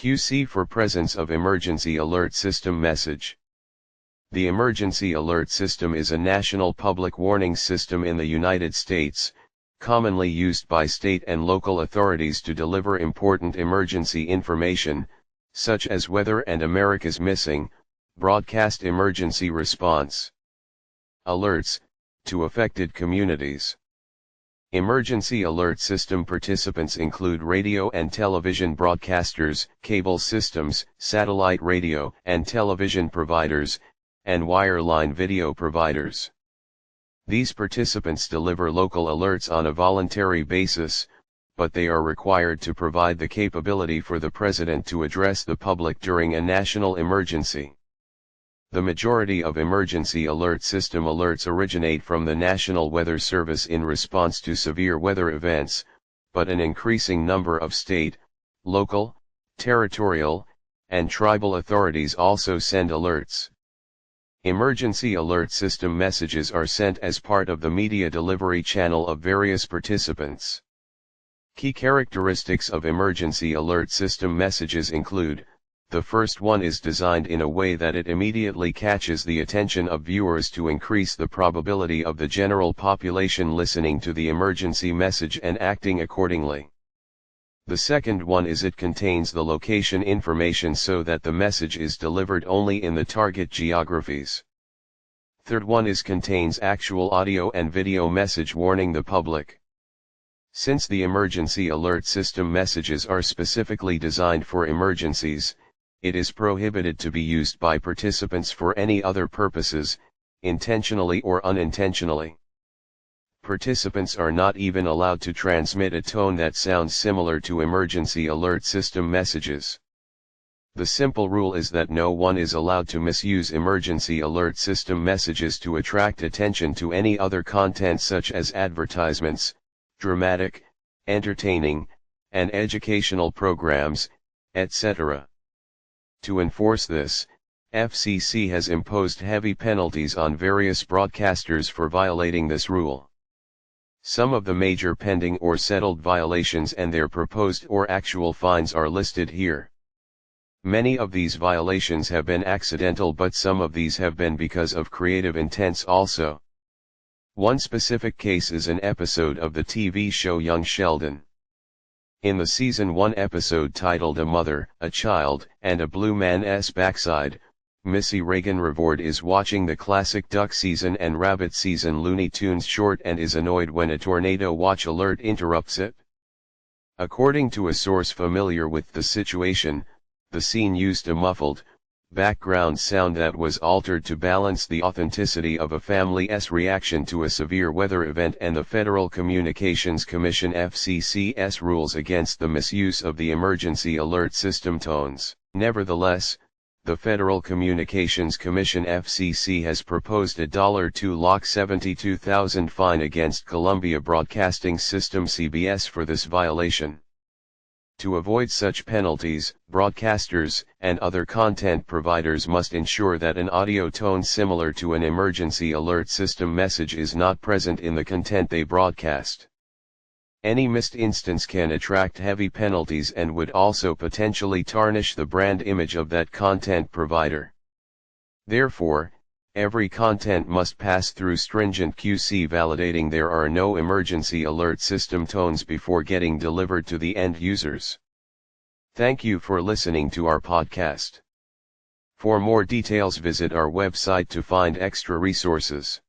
QC for presence of emergency alert system message. The emergency alert system is a national public warning system in the United States, commonly used by state and local authorities to deliver important emergency information, such as weather and America's missing, broadcast emergency response alerts, to affected communities. Emergency alert system participants include radio and television broadcasters, cable systems, satellite radio and television providers, and wireline video providers. These participants deliver local alerts on a voluntary basis, but they are required to provide the capability for the President to address the public during a national emergency. The majority of emergency alert system alerts originate from the National Weather Service in response to severe weather events, but an increasing number of state, local, territorial, and tribal authorities also send alerts. Emergency alert system messages are sent as part of the media delivery channel of various participants. Key characteristics of emergency alert system messages include: the first one is designed in a way that it immediately catches the attention of viewers to increase the probability of the general population listening to the emergency message and acting accordingly. The second one is it contains the location information so that the message is delivered only in the target geographies. Third one is contains actual audio and video message warning the public. Since the emergency alert system messages are specifically designed for emergencies, it is prohibited to be used by participants for any other purposes, intentionally or unintentionally. Participants are not even allowed to transmit a tone that sounds similar to emergency alert system messages. The simple rule is that no one is allowed to misuse emergency alert system messages to attract attention to any other content such as advertisements, dramatic, entertaining, and educational programs, etc. To enforce this, FCC has imposed heavy penalties on various broadcasters for violating this rule. Some of the major pending or settled violations and their proposed or actual fines are listed here. Many of these violations have been accidental, but some of these have been because of creative intents also. One specific case is an episode of the TV show Young Sheldon. In the Season 1 episode titled A Mother, a Child, and a Blue Man's Backside, Missy Reagan Revord is watching the classic duck season and rabbit season Looney Tunes short and is annoyed when a tornado watch alert interrupts it. According to a source familiar with the situation, the scene used a muffled, background sound that was altered to balance the authenticity of a family's reaction to a severe weather event, and the Federal Communications Commission FCC's rules against the misuse of the emergency alert system tones. Nevertheless, the Federal Communications Commission FCC has proposed a $272,000 fine against Columbia Broadcasting System CBS for this violation. To avoid such penalties, broadcasters and other content providers must ensure that an audio tone similar to an emergency alert system message is not present in the content they broadcast. Any missed instance can attract heavy penalties and would also potentially tarnish the brand image of that content provider. Therefore, every content must pass through stringent QC validating there are no emergency alert system tones before getting delivered to the end users. Thank you for listening to our podcast. For more details, visit our website to find extra resources.